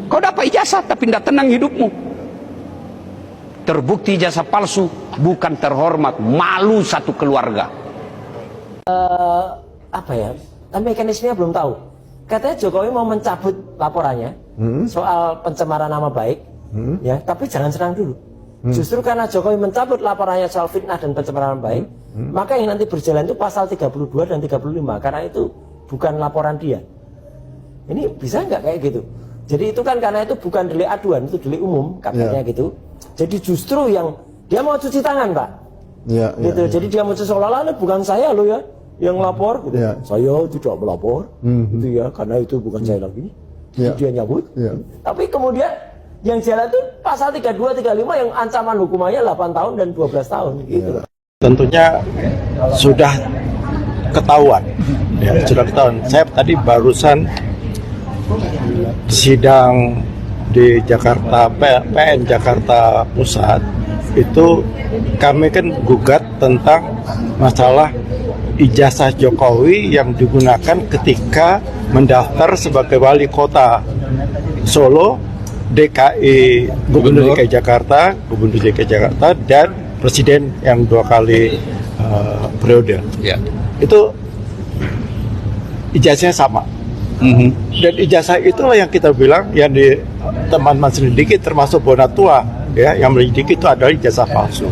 Kau dapat ijazah tapi tidak tenang hidupmu. Terbukti ijazah palsu, bukan terhormat, malu satu keluarga. Apa ya? Mekanismenya belum tahu. Katanya Jokowi mau mencabut laporannya soal pencemaran nama baik, ya. Tapi jangan serang dulu. Justru karena Jokowi mencabut laporannya soal fitnah dan pencemaran nama baik, maka yang nanti berjalan itu pasal 32 dan 35 karena itu bukan laporan dia. Ini bisa nggak kayak gitu? Jadi itu kan karena itu bukan delik aduan, itu delik umum katanya gitu. Jadi justru yang dia mau cuci tangan, Pak. Gitu. Jadi dia mau cuci seolah-olah bukan saya loh ya yang lapor gitu. Saya tidak melapor gitu ya, karena itu bukan saya lagi. Itu dia nyabut. Tapi kemudian yang jalan itu pasal 32 35 yang ancaman hukumannya 8 tahun dan 12 tahun gitu. Tentunya sudah ketahuan. Ya, sudah ketahuan. Saya tadi barusan sidang di Jakarta, PN Jakarta Pusat, itu kami kan gugat tentang masalah ijazah Jokowi yang digunakan ketika mendaftar sebagai wali kota Solo, DKI, Gubernur DKI Jakarta, Gubernur DKI Jakarta, dan Presiden yang 2 kali periode. Itu ijazahnya sama. Dan ijazah itulah yang kita bilang yang di teman-teman selidiki termasuk Bonatua ya, yang melidiki itu adalah ijazah palsu.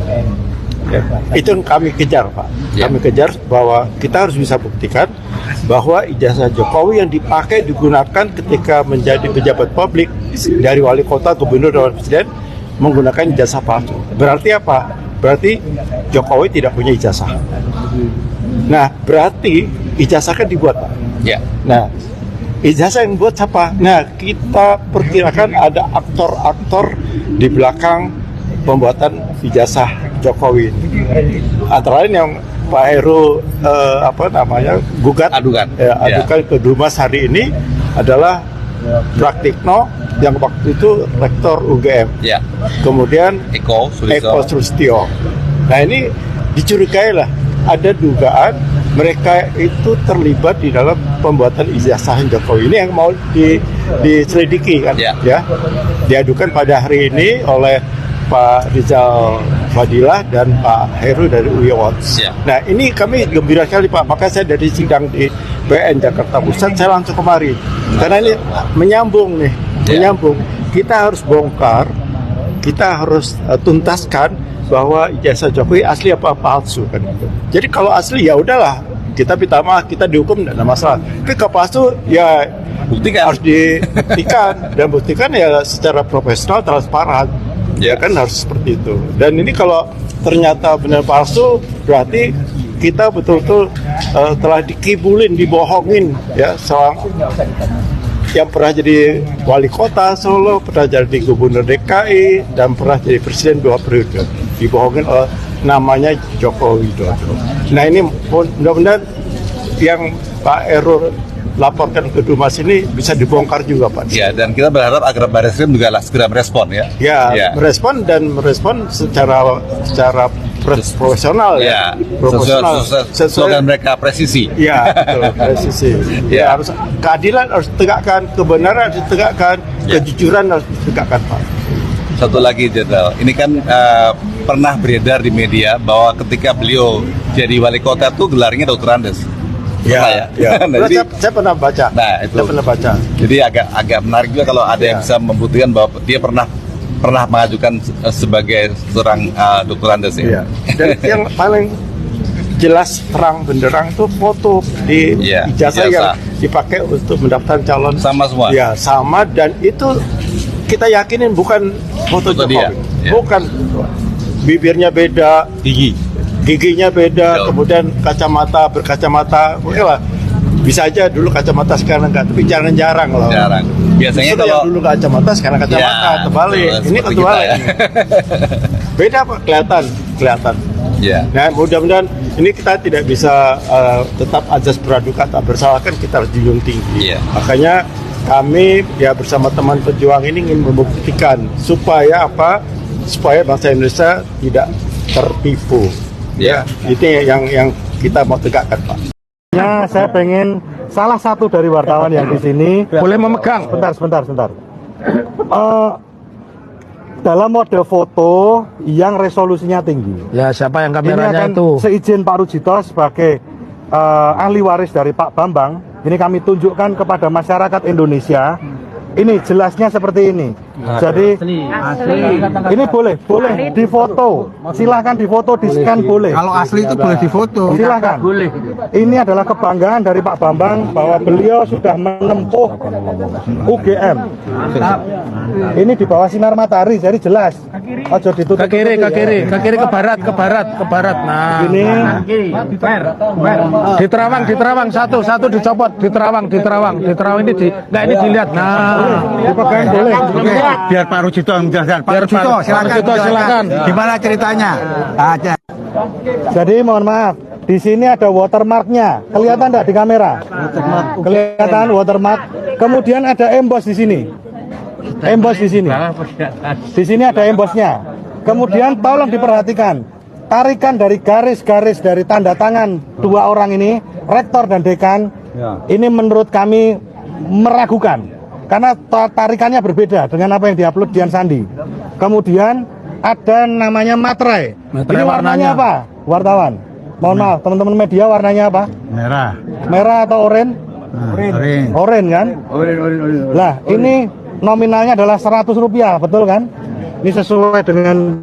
Ya, itu yang kami kejar, Pak. Kami kejar bahwa kita harus bisa buktikan bahwa ijazah Jokowi yang dipakai digunakan ketika menjadi pejabat publik dari wali kota, gubernur, dan presiden menggunakan ijazah palsu. Berarti apa? Berarti Jokowi tidak punya ijazah. Nah, berarti ijazah kan dibuat, Pak. Nah, ijazah yang buat siapa? Nah, kita perkirakan ada aktor-aktor di belakang pembuatan ijazah Jokowi. Antara lain yang Pak Heru gugat adukan ke Dumas hari ini adalah Praktikno yang waktu itu rektor UGM. Kemudian Eko Sulistyo. Nah, ini dicurigai lah ada dugaan mereka itu terlibat di dalam pembuatan ijazah Jokowi ini yang mau diselidiki kan, diadukan pada hari ini oleh Pak Rizal Fadilah dan Pak Heru dari UION. Nah, ini kami gembira sekali, Pak. Maka saya dari sidang di PN Jakarta Pusat saya langsung kemari karena ini menyambung nih, menyambung. Kita harus bongkar, kita harus tuntaskan bahwa ijazah Jokowi asli apa palsu kan gitu. Jadi kalau asli ya udahlah, kita minta maaf, kita dihukum tidak ada masalah. Tapi kalau palsu ya buktikan, harus dibuktikan dan buktikan ya secara profesional, transparan. Ya kan harus seperti itu. Dan ini kalau ternyata benar palsu, berarti kita betul-betul telah dikibulin, dibohongin ya, seorang yang pernah jadi wali kota Solo, pernah jadi gubernur DKI, dan pernah jadi presiden 2 periode. Dibohongin oleh namanya Joko Widodo. Nah, ini mudah-mudahan yang Pak Heru laporkan ke Dumas ini bisa dibongkar juga, Pak. Ya, dan kita berharap agar Barreskrim juga segera merespon ya. Merespon secara profesional profesional sesuai mereka presisi. Betul, presisi. Harus keadilan harus ditegakkan, kebenaran harus ditegakkan, kejujuran harus ditegakkan, Pak. Satu lagi, Jenderal, ini kan pernah beredar di media bahwa ketika beliau jadi wali kota tuh gelarnya Dr. Andes. Nah, jadi, saya pernah baca. Nah, itu. Saya pernah baca. Jadi agak menarik juga kalau ada yang bisa membuktikan bahwa dia pernah mengajukan sebagai seorang Dr. Andes ya. Dan yang paling jelas terang benderang itu foto di ijazah yang dipakai untuk mendaftar calon. Sama semua. Ya, sama, dan itu kita yakinin bukan foto Jokowi. Bukan, bibirnya beda, giginya beda, kemudian berkacamata, oke lah. Bisa aja dulu kacamata sekarang enggak, tapi jarang-jarang loh. Biasanya kalau yang dulu kacamata sekarang kacamata, terbalik. Ini terbalik. Beda, Pak, kelihatan. Nah, mudah-mudahan ini kita tidak bisa tetap azas praduga tak bersalah, kan kita harus junjung tinggi. Makanya kami bersama teman pejuang ini ingin membuktikan supaya bangsa Indonesia tidak tertipu. Itu yang kita mau tegakkan, Pak. Saya pengen salah satu dari wartawan yang di sini boleh memegang. Sebentar. dalam mode foto yang resolusinya tinggi. Ya, siapa yang Ini kameranya akan itu? seizin Pak Rujito sebagai ahli waris dari Pak Bambang. Ini kami tunjukkan kepada masyarakat Indonesia. Ini jelasnya seperti ini. Jadi ini boleh difoto. Silahkan difoto, di scan boleh. Kalau asli itu boleh difoto. Silahkan. Ini adalah kebanggaan dari Pak Bambang bahwa beliau sudah menempuh UGM. Ini di bawah sinar matahari, jadi jelas. Ojo ditutup. Ke kiri, ke barat. Nah, Ini di Terawang, satu dicopot, di Terawang ini ini dilihat. Nah, dipegang boleh. Biar Pak Rujito yang menjelaskan. Pak Rujito, silakan. Gimana ceritanya? Aja. Jadi mohon maaf, di sini ada watermarknya. Kelihatan enggak di kamera? Kelihatan watermark. Kemudian ada emboss di sini. Emboss di sini. Di sini ada embossnya. Kemudian tolong diperhatikan. Tarikan dari garis-garis dari tanda tangan dua orang ini, rektor dan dekan. Ini menurut kami meragukan. Karena tarikannya berbeda dengan apa yang diupload Dian Sandi. Kemudian ada namanya materai. Ini warnanya apa? Wartawan. Mohon maaf, teman-teman media warnanya apa? Merah. Merah atau oranye? Oranye kan? Lah, ini nominalnya adalah Rp100, betul kan? Ini sesuai dengan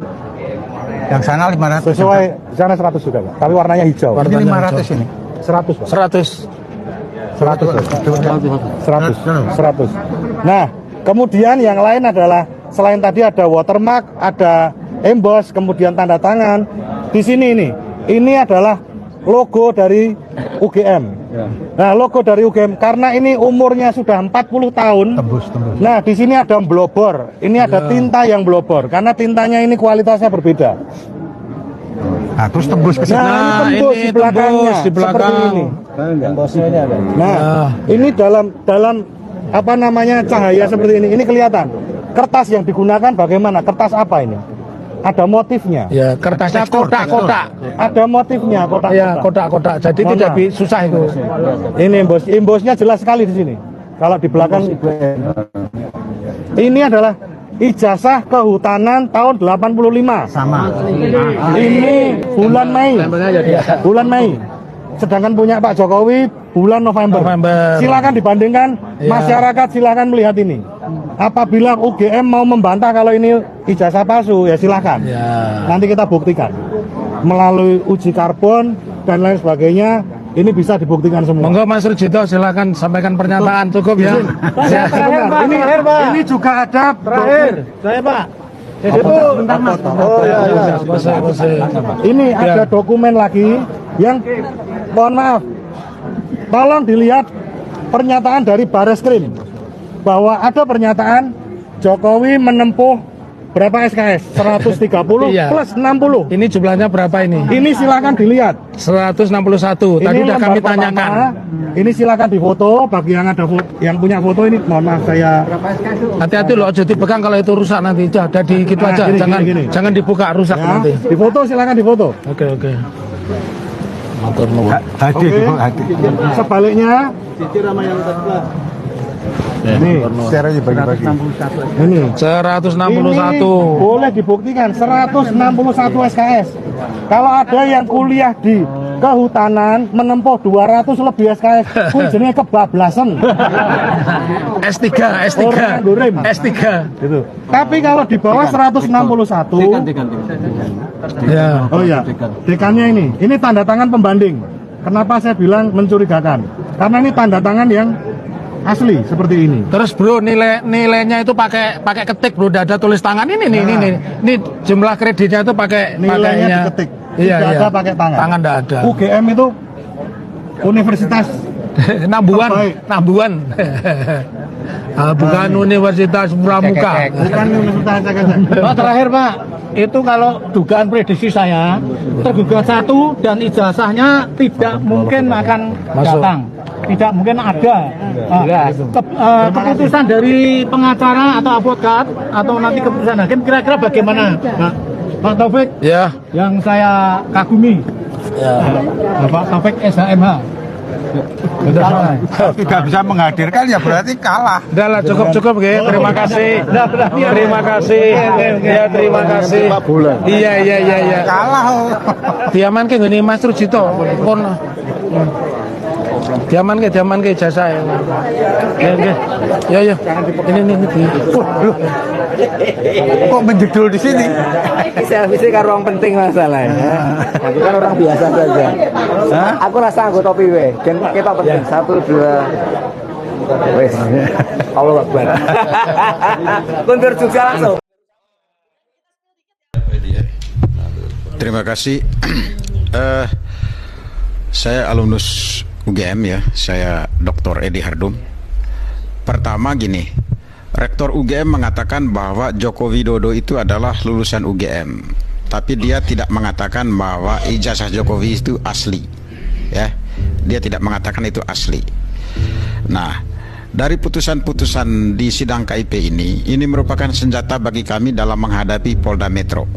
Yang sana 500. sesuai di sana 100 juga, Pak. Tapi warnanya hijau. Ini 500 ini. 100, Pak. 100. 100. Nah, kemudian yang lain adalah selain tadi ada watermark, ada emboss, kemudian tanda tangan. Di sini ini adalah logo dari UGM. Nah, logo dari UGM karena ini umurnya sudah 40 tahun. Tembus. Nah, di sini ada blobor. Ini ada tinta yang blobor karena tintanya ini kualitasnya berbeda. Nah, terus tembus ke sana. Nah, ini tembus ini di belakangnya tembus di belakang. seperti ini. Nah, ini dalam apa namanya cahaya seperti ini. Ini kelihatan. Kertas yang digunakan bagaimana? Kertas apa ini? Ada motifnya. Ya, kertasnya kotak-kotak. Ada motifnya kotak-kotak. Ya, kotak-kotak. Jadi Mohon tidak maaf. susah itu. Ini embossnya jelas sekali di sini. Kalau di belakang ini adalah ijazah kehutanan tahun 85. Sama. Ini bulan Mei. Bulan Mei. Sedangkan punya Pak Jokowi bulan November. Silakan dibandingkan, masyarakat silakan melihat ini. Apabila UGM mau membantah kalau ini ijazah palsu, ya silakan. Nanti kita buktikan melalui uji karbon dan lain sebagainya. Ini bisa dibuktikan semua. Monggo Mas Rujito silakan sampaikan pernyataan, cukup ya. Ini juga ada Saya Pak. bentar Mas. Ini ada dokumen lagi yang mohon maaf. Tolong dilihat pernyataan dari Bareskrim bahwa ada pernyataan Jokowi menempuh berapa SKS? 130 Iya. plus 60. Ini jumlahnya berapa ini? Ini silakan dilihat. 161. Tadi Ini udah kami lembar pertama. tanyakan. Ini silakan difoto. Bagi yang ada yang punya foto ini, mohon maaf saya. Hati-hati loh, jadi dipegang kalau itu rusak nanti. Udah di gitu Nah, aja. gini, gini. Jangan dibuka rusak Ya, nanti. difoto silakan difoto. Oke. Motor nuwun. Hadi, hadi. Sebaliknya. Ini Share aja bagi-bagi. ini 161. Ini boleh dibuktikan 161 SKS. Kalau ada yang kuliah di kehutanan menempuh 200 lebih SKS, kuwi jenenge kebablasan. S3. Orang nganggurim. S3. Gitu. Tapi kalau di bawah 161 Ya. oh ya, dekannya ini tanda tangan pembanding. Kenapa saya bilang mencurigakan? Karena ini tanda tangan yang asli seperti ini. Terus bro, nilainya itu pakai ketik bro, tidak ada tulis tangan ini jumlah kreditnya itu pakai Nilainya diketik, Iya, tidak iya. ada pakai tangan. Tangan tidak ada. UGM itu universitas Nambuan. terbaik. Bukan Universitas Pramuka. Bukan universitas cekek. Pak, terakhir Pak, itu kalau dugaan prediksi saya, tergugat satu dan ijazahnya tidak mungkin akan Masuk. datang, tidak mungkin ada. Keputusan dari pengacara atau advokat atau nanti keputusan hakim kira-kira bagaimana, Pak Taufik? Ya. Yang saya kagumi, Ya. Bapak Taufik SHMH. Tidak bisa menghadirkan ya berarti kalah. Udah lah, cukup ya. Terima kasih. Terima kasih. Ya, terima kasih. Iya. Kalah. Diaman ke gini Mas Rujito. Pun. Diaman ke jasa ya. Ya. Ini. Kok menjedul di sini? Selfie ke ruang penting masalahnya. Aku kan orang biasa saja. Aku rasa anggota PW. Dan kita penting 1, 2. Wes. Allah Akbar. Kuntur juga langsung. Terima kasih. Saya alumnus UGM ya, saya Dr. Edi Hardum. Pertama gini, Rektor UGM mengatakan bahwa Joko Widodo itu adalah lulusan UGM, tapi dia tidak mengatakan bahwa ijazah Jokowi itu asli, ya. Dia tidak mengatakan itu asli. Nah, dari putusan-putusan di sidang KIP ini merupakan senjata bagi kami dalam menghadapi Polda Metro.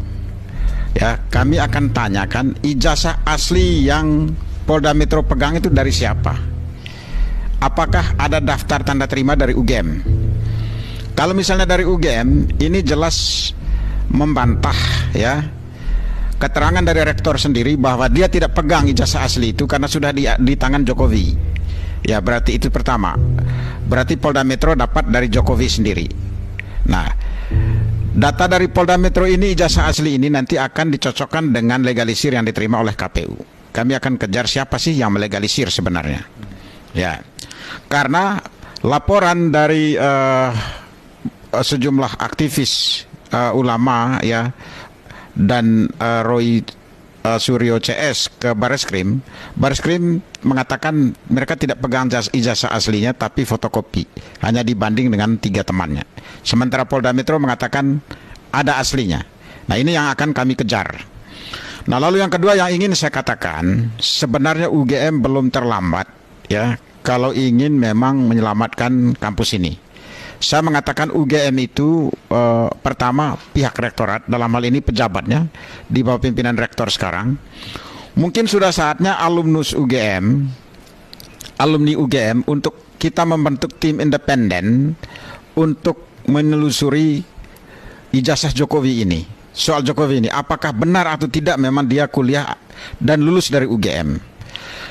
Ya, kami akan tanyakan ijazah asli yang Polda Metro pegang itu dari siapa? Apakah ada daftar tanda terima dari UGM? Kalau misalnya dari UGM, ini jelas membantah ya keterangan dari rektor sendiri bahwa dia tidak pegang ijazah asli itu karena sudah di tangan Jokowi. Ya, berarti itu pertama. Berarti Polda Metro dapat dari Jokowi sendiri. Nah, data dari Polda Metro ini, ijazah asli ini nanti akan dicocokkan dengan legalisir yang diterima oleh KPU. Kami akan kejar siapa sih yang melegalisir sebenarnya. Ya, karena laporan dari sejumlah aktivis ulama ya dan Roy Suryo CS ke Bareskrim mengatakan mereka tidak pegang ijazah aslinya tapi fotokopi, hanya dibanding dengan 3 temannya. Sementara Polda Metro mengatakan ada aslinya. Nah, ini yang akan kami kejar. Nah, lalu yang kedua yang ingin saya katakan, sebenarnya UGM belum terlambat ya kalau ingin memang menyelamatkan kampus ini. Saya mengatakan UGM itu pertama pihak rektorat, dalam hal ini pejabatnya di bawah pimpinan rektor sekarang. Mungkin sudah saatnya alumni UGM untuk kita membentuk tim independen untuk menelusuri ijazah Jokowi ini. Soal Jokowi ini, apakah benar atau tidak memang dia kuliah dan lulus dari UGM.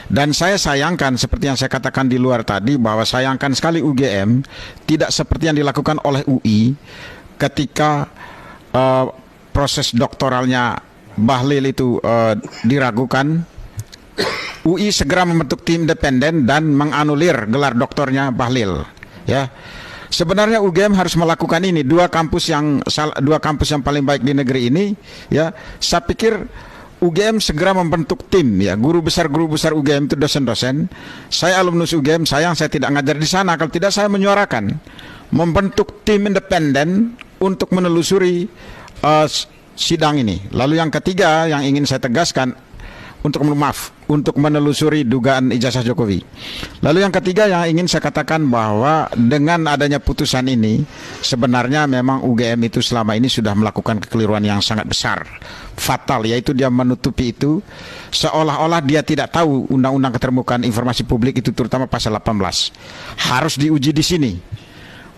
Dan saya sayangkan seperti yang saya katakan di luar tadi, bahwa sayangkan sekali UGM tidak seperti yang dilakukan oleh UI ketika proses doktoralnya Bahlil itu diragukan. UI segera membentuk tim independen dan menganulir gelar doktornya Bahlil. Ya, sebenarnya UGM harus melakukan ini. Dua kampus yang paling baik di negeri ini, ya, saya pikir UGM segera membentuk tim ya, guru besar UGM itu dosen-dosen. Saya alumnus UGM, sayang saya tidak ngajar di sana. Kalau tidak saya menyuarakan membentuk tim independen untuk menelusuri sidang ini. Lalu yang ketiga yang ingin saya tegaskan untuk menelusuri dugaan ijazah Jokowi. Lalu yang ketiga yang ingin saya katakan bahwa dengan adanya putusan ini sebenarnya memang UGM itu selama ini sudah melakukan kekeliruan yang sangat besar, fatal, yaitu dia menutupi itu seolah-olah dia tidak tahu Undang-Undang Keterbukaan Informasi Publik itu, terutama pasal 18 harus diuji di sini.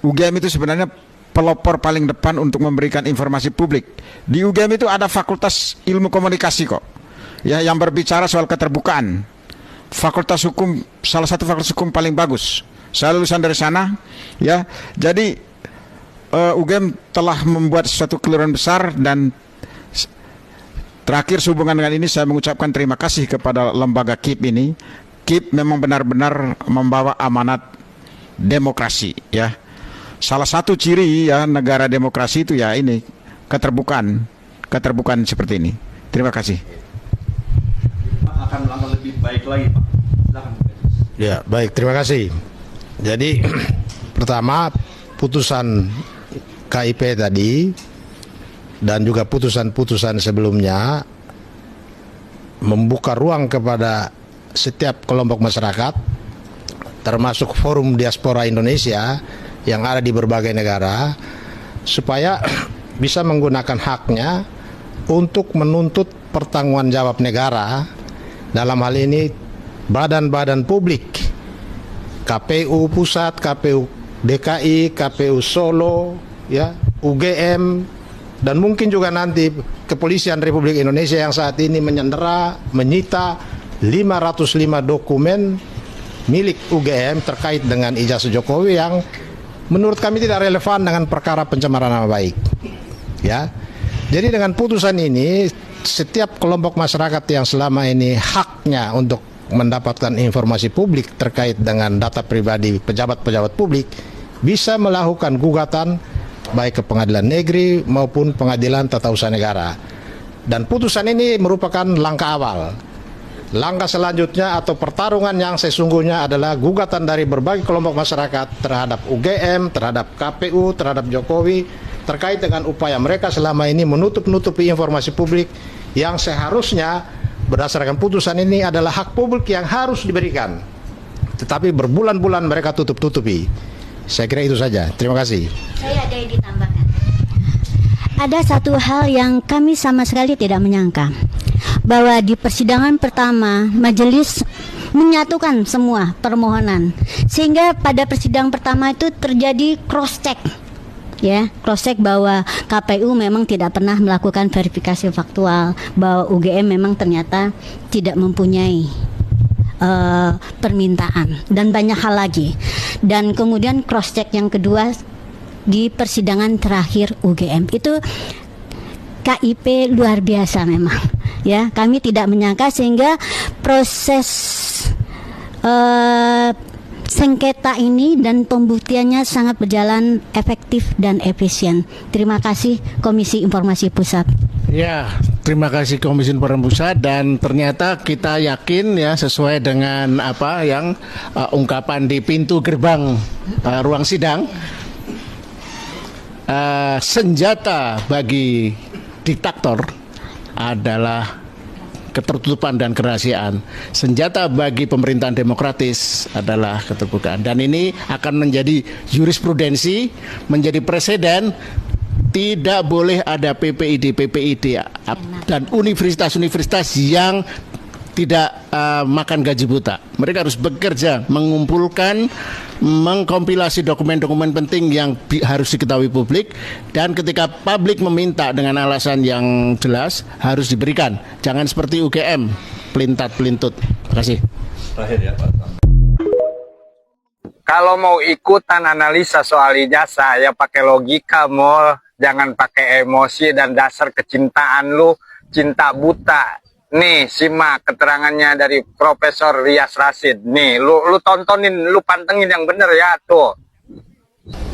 UGM itu sebenarnya pelopor paling depan untuk memberikan informasi publik. Di UGM itu ada Fakultas Ilmu Komunikasi kok, ya, yang berbicara soal keterbukaan. Fakultas Hukum, salah satu fakultas hukum paling bagus. Saya lulusan dari sana, ya. Jadi UGM telah membuat suatu kekeliruan besar. Dan terakhir sehubungan dengan ini saya mengucapkan terima kasih kepada lembaga KIP ini. KIP memang benar-benar membawa amanat demokrasi, ya. Salah satu ciri ya negara demokrasi itu ya ini keterbukaan seperti ini. Terima kasih. Akan melangkah lebih baik lagi, Pak. Silakan. Ya, baik, terima kasih. Jadi pertama, putusan KIP tadi dan juga putusan-putusan sebelumnya membuka ruang kepada setiap kelompok masyarakat, termasuk Forum Diaspora Indonesia yang ada di berbagai negara, supaya bisa menggunakan haknya untuk menuntut pertanggungjawaban negara, dalam hal ini badan-badan publik KPU Pusat, KPU DKI, KPU Solo, ya, UGM, dan mungkin juga nanti Kepolisian Republik Indonesia yang saat ini menyandera, menyita 505 dokumen milik UGM terkait dengan ijazah Jokowi yang menurut kami tidak relevan dengan perkara pencemaran nama baik. Ya. Jadi dengan putusan ini setiap kelompok masyarakat yang selama ini haknya untuk mendapatkan informasi publik terkait dengan data pribadi pejabat-pejabat publik bisa melakukan gugatan baik ke pengadilan negeri maupun pengadilan tata usaha negara. Dan putusan ini merupakan langkah awal. Langkah selanjutnya atau pertarungan yang sesungguhnya adalah gugatan dari berbagai kelompok masyarakat terhadap UGM, terhadap KPU, terhadap Jokowi terkait dengan upaya mereka selama ini menutup-nutupi informasi publik yang seharusnya berdasarkan putusan ini adalah hak publik yang harus diberikan. Tetapi berbulan-bulan mereka tutup-tutupi. Saya kira itu saja. Terima kasih. Saya ada yang ditambahkan. Ada satu hal yang kami sama sekali tidak menyangka, bahwa di persidangan pertama majelis menyatukan semua permohonan, sehingga pada persidangan pertama itu terjadi cross check, ya, cross check bahwa KPU memang tidak pernah melakukan verifikasi faktual, bahwa UGM memang ternyata tidak mempunyai permintaan, dan banyak hal lagi. Dan kemudian cross check yang kedua di persidangan terakhir UGM itu KIP luar biasa memang, ya, kami tidak menyangka, sehingga proses sengketa ini dan pembuktiannya sangat berjalan efektif dan efisien. Terima kasih Komisi Informasi Pusat. Ya, terima kasih Komisi Informasi Pusat, dan ternyata kita yakin ya sesuai dengan apa yang ungkapan di pintu gerbang ruang sidang, senjata bagi diktator adalah ketertutupan dan kerahasiaan. Senjata bagi pemerintahan demokratis adalah keterbukaan. Dan ini akan menjadi jurisprudensi, menjadi presiden. Tidak boleh ada PPID dan universitas-universitas yang tidak makan gaji buta. Mereka harus bekerja, mengumpulkan, mengkompilasi dokumen-dokumen penting yang harus diketahui publik, dan ketika publik meminta dengan alasan yang jelas harus diberikan. Jangan seperti UGM, pelintat-pelintut. Terima kasih. Terakhir ya Pak. Kalau mau ikutan analisa soal ijazah ya pakai logika, Mol. Jangan pakai emosi dan dasar kecintaan lu, cinta buta. Nih, simak keterangannya dari Profesor Rias Rasid. Nih, lu tontonin, lu pantengin yang bener ya, tuh.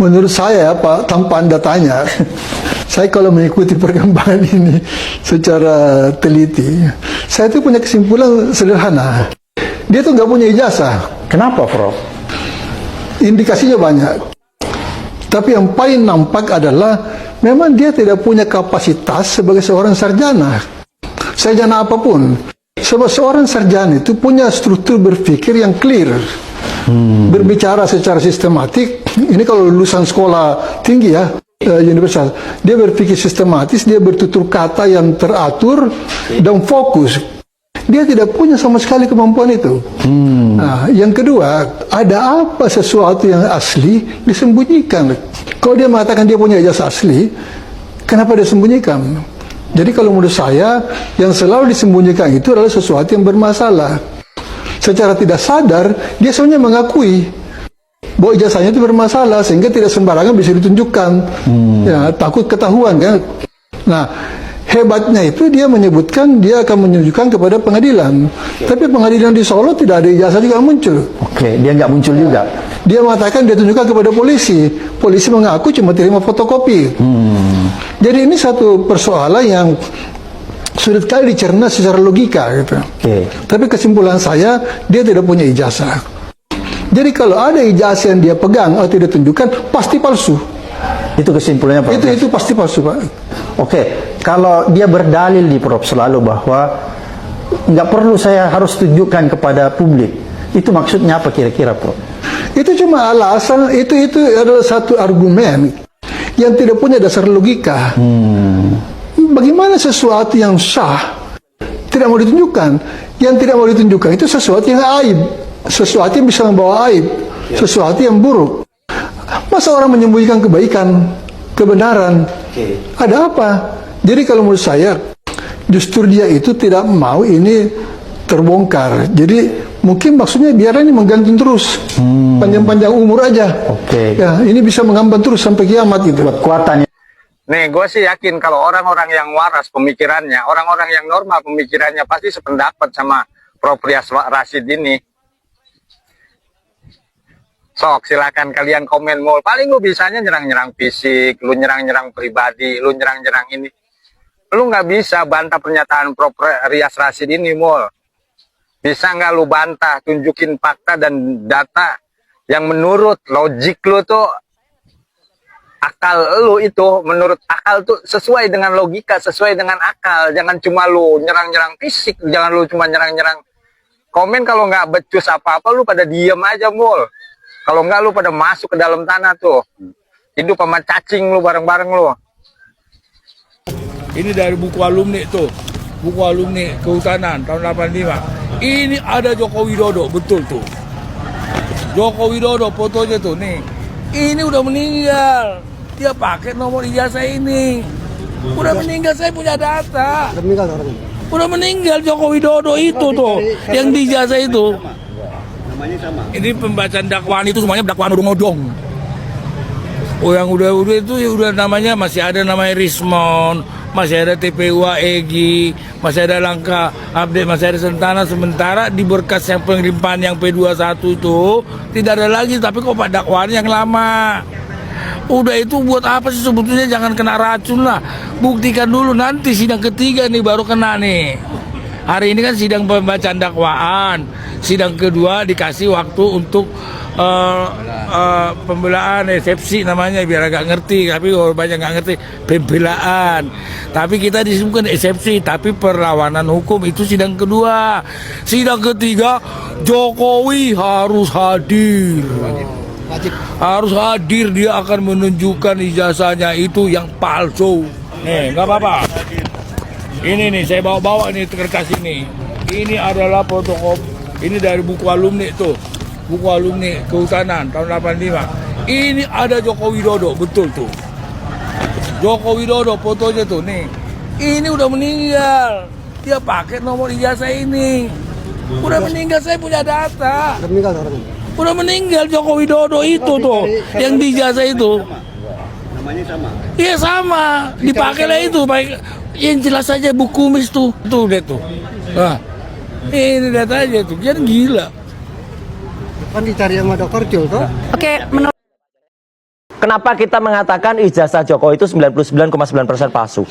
Menurut saya, Pak, tanpa Anda tanya, saya kalau mengikuti perkembangan ini secara teliti, saya itu punya kesimpulan sederhana. Dia tuh nggak punya ijazah. Kenapa, Prof? Indikasinya banyak. Tapi yang paling nampak adalah memang dia tidak punya kapasitas sebagai seorang sarjana. Sarjana apapun. Sebab seorang sarjana itu punya struktur berpikir yang clear. Berbicara secara sistematik. Ini kalau lulusan sekolah tinggi ya, universitas. Dia berpikir sistematis, dia bertutur kata yang teratur dan fokus. Dia tidak punya sama sekali kemampuan itu. Nah, yang kedua, ada apa sesuatu yang asli disembunyikan? Kalau dia mengatakan dia punya ijazah asli, kenapa dia sembunyikan? Jadi kalau menurut saya, yang selalu disembunyikan itu adalah sesuatu yang bermasalah. Secara tidak sadar, dia sebenarnya mengakui bahwa ijazahnya itu bermasalah, sehingga tidak sembarangan bisa ditunjukkan. Ya, takut ketahuan kan. Nah, hebatnya itu dia menyebutkan dia akan menunjukkan kepada pengadilan. Tapi pengadilan di Solo tidak ada ijazah juga muncul. Oke, dia nggak muncul juga. Dia mengatakan dia tunjukkan kepada polisi. Polisi mengaku cuma terima fotokopi. Jadi ini satu persoalan yang sulit kali dicerna secara logika gitu. Tapi kesimpulan saya, dia tidak punya ijazah. Jadi kalau ada ijazah yang dia pegang atau tidak tunjukkan, pasti palsu. Itu kesimpulannya, Pak? Itu pasti palsu, Pak. Oke, kalau dia berdalil di Prof selalu bahwa nggak perlu saya harus tunjukkan kepada publik, itu maksudnya apa kira-kira, Prof? Itu cuma alasan, itu adalah satu argumen yang tidak punya dasar logika. Bagaimana sesuatu yang sah tidak mau ditunjukkan? Yang tidak mau ditunjukkan itu sesuatu yang aib, sesuatu yang bisa membawa aib. sesuatu yang buruk. Masa orang menyembunyikan kebaikan, kebenaran? Ada apa? Jadi kalau menurut saya, justru dia itu tidak mau ini terbongkar. Jadi mungkin maksudnya biar ini menggantung terus, panjang-panjang umur aja. Ya, ini bisa mengambang terus sampai kiamat itu. Kekuatannya. Nih, gue sih yakin kalau orang-orang yang waras pemikirannya, orang-orang yang normal pemikirannya pasti sependapat sama Prof. Rias Rasyid ini. Sok, silakan kalian komen mul. Paling lu bisanya nyerang-nyerang fisik, lu nyerang-nyerang pribadi, lu nyerang-nyerang ini. Lu nggak bisa bantah pernyataan Prof. Rias Rasyid ini mul. Bisa nggak lu bantah, tunjukin fakta dan data yang menurut logik lu tuh, akal lu itu, menurut akal tuh sesuai dengan logika, sesuai dengan akal. Jangan cuma lu nyerang-nyerang fisik, jangan lu cuma nyerang-nyerang komen. Kalau nggak becus apa-apa, lu pada diem aja mul. Kalau nggak lu pada masuk ke dalam tanah tuh, hidup sama cacing lu bareng-bareng lu. Ini dari buku alumni tuh, buku alumni Kehutanan tahun 85. Ini ada Joko Widodo, betul tuh. Joko Widodo fotonya tuh nih. Ini udah meninggal, dia pakai nomor ijazah ini. Udah meninggal, saya punya data. Udah meninggal Joko Widodo itu tuh, yang di ijazah itu. Ini pembacaan dakwaan itu semuanya dakwaan odong-odong. Oh, yang udah itu ya udah namanya masih ada namanya Rismon, masih ada TPUA Egy, masih ada Langkah Update, masih ada Sentana. Sementara di berkas yang pengelimpahan yang P21 itu tidak ada lagi, tapi kok pak dakwaan yang lama. Udah itu buat apa sih sebetulnya? Jangan kena racun lah. Buktikan dulu, nanti sidang ketiga nih baru kena nih. Hari ini kan sidang pembacaan dakwaan, sidang kedua dikasih waktu untuk pembelaan, eksepsi namanya, biar agak ngerti, tapi banyak nggak ngerti, pembelaan. Tapi kita disebutkan eksepsi, tapi perlawanan hukum itu sidang kedua. Sidang ketiga, Jokowi harus hadir. Harus hadir, dia akan menunjukkan ijazahnya itu yang palsu. Nih, nggak apa-apa. Ini nih, saya bawa-bawa nih kertas ini. Ini adalah fotokopi. Ini dari buku alumni tuh. Buku alumni Kehutanan tahun 85. Ini ada Joko Widodo, betul tuh. Joko Widodo fotonya tuh nih. Ini udah meninggal, dia pakai nomor ijazah ini. Udah meninggal, saya punya data. Udah meninggal Joko Widodo itu tuh, yang di ijazah itu. Namanya sama? Iya sama, dipakai lah itu. Yang jelas aja buku kumis tuh deh tuh. Nah, ini data aja tuh, jadi gila. Kan dicari sama Dr. Jul tuh. Oke, kenapa kita mengatakan ijazah Jokowi itu 99,9% palsu?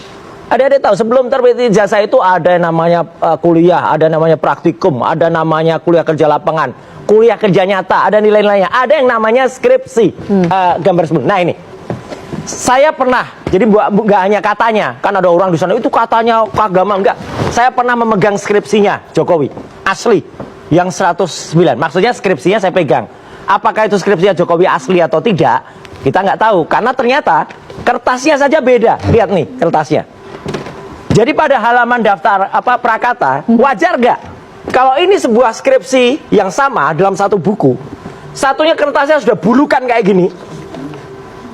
Adik-adik tahu sebelum terbit ijazah itu ada yang namanya kuliah, ada namanya praktikum, ada namanya kuliah kerja lapangan, kuliah kerja nyata, ada nilai-nilainya, ada yang namanya skripsi, gambar sebelum. Nah ini, saya pernah, jadi nggak hanya katanya, kan ada orang di sana itu katanya keagamaan, enggak. Saya pernah memegang skripsinya Jokowi, asli, yang 109. Maksudnya skripsinya saya pegang. Apakah itu skripsinya Jokowi asli atau tidak? Kita nggak tahu, karena ternyata kertasnya saja beda. Lihat nih kertasnya. Jadi pada halaman daftar prakata, wajar nggak? Kalau ini sebuah skripsi yang sama dalam satu buku, satunya kertasnya sudah bulukan kayak gini,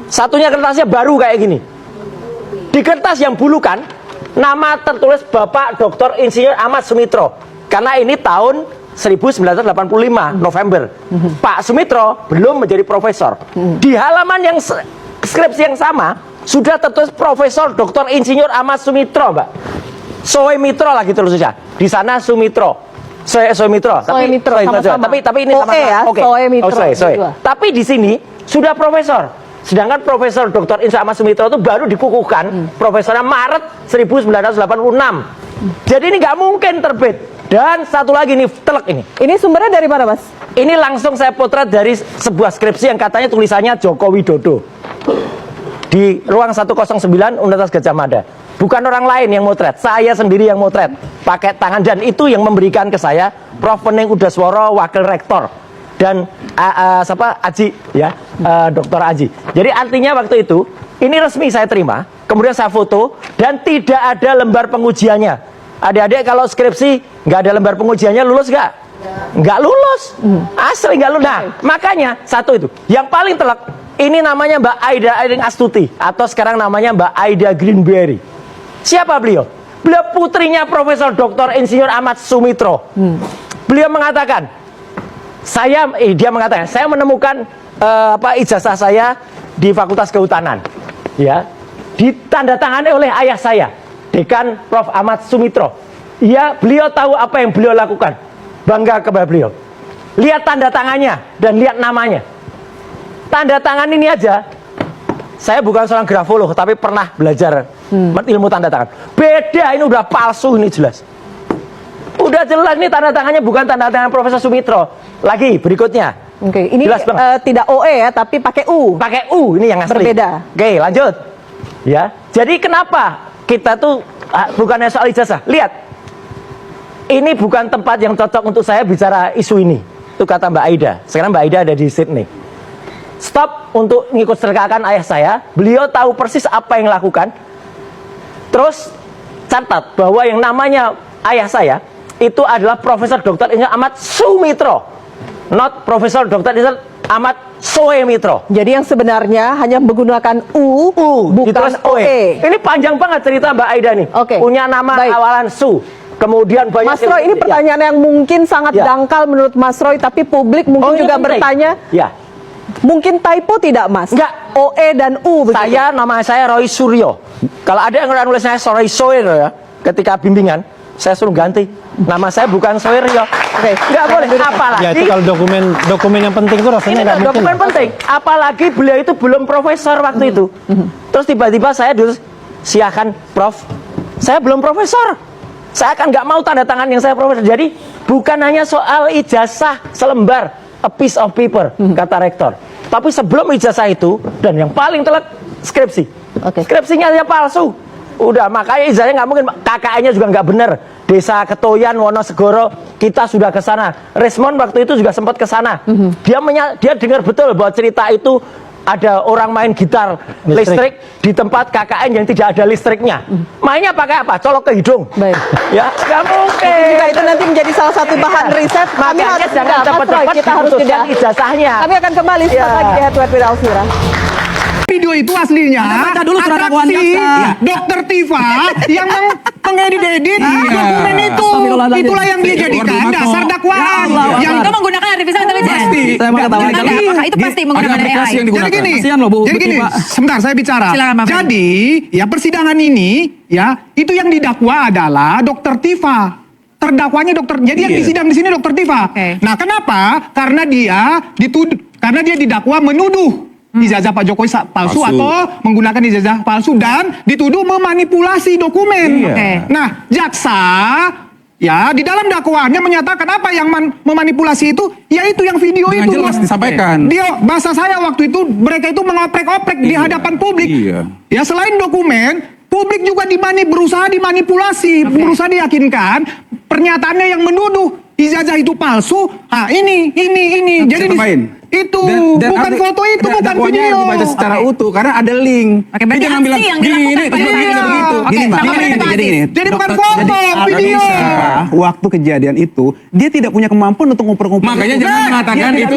satunya kertasnya baru kayak gini. Di kertas yang bulukan, nama tertulis Bapak Dr. Insinyur Ahmad Sumitro. Karena ini tahun 1985 November. Pak Sumitro belum menjadi profesor. Di halaman yang skripsi yang sama sudah tertulis Profesor Dr. Insinyur Ahmad Sumitro, Mbak. Soe Mitro lah gitu loh saja. Di sana Sumitro. Soe Mitro. Tapi ini sama ya. Oke. Soe. Tapi di sini sudah profesor. Sedangkan Profesor Dr. Insinyur Ahmad Sumitro itu baru dikukuhkan profesornya Maret 1986. Jadi ini nggak mungkin terbit. Dan satu lagi nih, telek ini. Ini sumbernya dari mana, Mas? Ini langsung saya potret dari sebuah skripsi yang katanya tulisannya Joko Widodo. Di ruang 109 Universitas Gadjah Mada. Bukan orang lain yang motret, saya sendiri yang motret. Pakai tangan, dan itu yang memberikan ke saya Prof. Pening Udasworo, Wakil Rektor. Dan Aji, ya, Dr. Aji. Jadi artinya waktu itu, ini resmi saya terima, kemudian saya foto, dan tidak ada lembar pengujiannya. Adik-adik kalau skripsi nggak ada lembar pengujiannya, lulus nggak? nggak lulus, asli nggak lulus. Nah, makanya satu itu, yang paling telak, ini namanya Mbak Aida Aiding Astuti atau sekarang namanya Mbak Aida Greenberry. Siapa beliau? Beliau putrinya Profesor Dr. Insinyur Ahmad Sumitro. Beliau mengatakan, saya menemukan ijazah saya di Fakultas Kehutanan, ya, ditandatangani oleh ayah saya, Dekan Prof. Ahmad Sumitro. Ya, beliau tahu apa yang beliau lakukan. Bangga kepada beliau. Lihat tanda tangannya dan lihat namanya. Tanda tangan ini aja. Saya bukan seorang grafolog, tapi pernah belajar ilmu tanda tangan. Beda, ini udah palsu, ini jelas. Udah jelas ini tanda tangannya bukan tanda tangan Profesor Sumitro. Lagi berikutnya. Oke, ini tidak OE ya, tapi pakai U. Pakai U, ini yang asli. Berbeda. Oke, lanjut. Ya. Jadi kenapa kita tuh bukannya soal ijazah? Lihat. Ini bukan tempat yang cocok untuk saya bicara isu ini. Itu kata Mbak Aida. Sekarang Mbak Aida ada di Sydney. Stop untuk ngikut sertakan ayah saya. Beliau tahu persis apa yang lakukan. Terus catat bahwa yang namanya ayah saya itu adalah Profesor Dr. Insinyur Ahmad Sumitro, not Profesor Dr. Insinyur Ahmad Soemitro. Jadi yang sebenarnya hanya menggunakan U bukan OE. Ini panjang banget cerita Mbak Aida nih. Punya nama awalan Su. Kemudian banyak Mas Roy, ini pertanyaan yang mungkin sangat dangkal menurut Mas Roy, tapi publik mungkin juga bertanya. Ya. Mungkin typo tidak, Mas? Enggak. OE dan U begitu. Nama saya Roy Suryo. Kalau ada yang nulis saya Roy Soer ya, ketika bimbingan, saya suruh ganti. Nama saya bukan Soeryo. Oke. Enggak boleh. Apalagi. Ya itu kalau dokumen yang penting itu rasanya nggak mungkin. Dokumen penting. Apalagi beliau itu belum profesor waktu itu. Terus tiba-tiba saya dulu silakan Prof. Saya belum profesor. Saya akan nggak mau tanda tangan yang saya profesor. Jadi bukan hanya soal ijazah selembar, a piece of paper, kata rektor. Tapi sebelum ijazah itu, dan yang paling telak, skripsi. Skripsinya aja palsu. Udah, makanya ijazahnya nggak mungkin. KKN-nya juga nggak bener. Desa Ketoyan, Wonosegoro, kita sudah ke sana. Resmond waktu itu juga sempat ke sana. Dia dengar betul bahwa cerita itu ada orang main gitar listrik di tempat KKN yang tidak ada listriknya. Mainnya pakai apa? Colok ke hidung. Baik. Ya, nggak mungkin. Jika itu nanti menjadi salah satu bahan riset, kami harus jangan cepat-cepat kita harus jeda ijazahnya. Kami akan kembali sesaat lagi di Head to Head with Elvira. Video itu aslinya atraksi Dokter Tifa yang mengedit dokumen itu. Itulah yang dia jadikan dasar dakwaan. Yang itu menggunakan artificial intelligence. Apakah itu pasti menggunakan AI? Jadi gini, sebentar saya bicara. Jadi ya persidangan ini ya itu yang didakwa adalah Dokter Tifa. Terdakwanya dokter. Jadi yang disidang di sini Dokter Tifa. Nah, kenapa? Karena dia didakwa menuduh ijazah Pak Jokowi palsu atau menggunakan ijazah palsu dan dituduh memanipulasi dokumen. Nah, jaksa ya di dalam dakwaannya menyatakan apa yang memanipulasi itu, yaitu yang video dengan itu jelas disampaikan. Dia bahasa saya waktu itu mereka itu mengoprek-oprek di hadapan publik. Ya selain dokumen, publik juga berusaha dimanipulasi, berusaha diyakinkan pernyataannya yang menuduh ijazah itu palsu. Ah ini. Jadi itu dan bukan foto itu, bukan video. Dibaca secara utuh karena ada link. Dia jangan bilang gini. Jadi bukan foto, video. Waktu kejadian itu dia tidak punya kemampuan untuk ngoper-ngoper. Makanya jangan mengatakan itu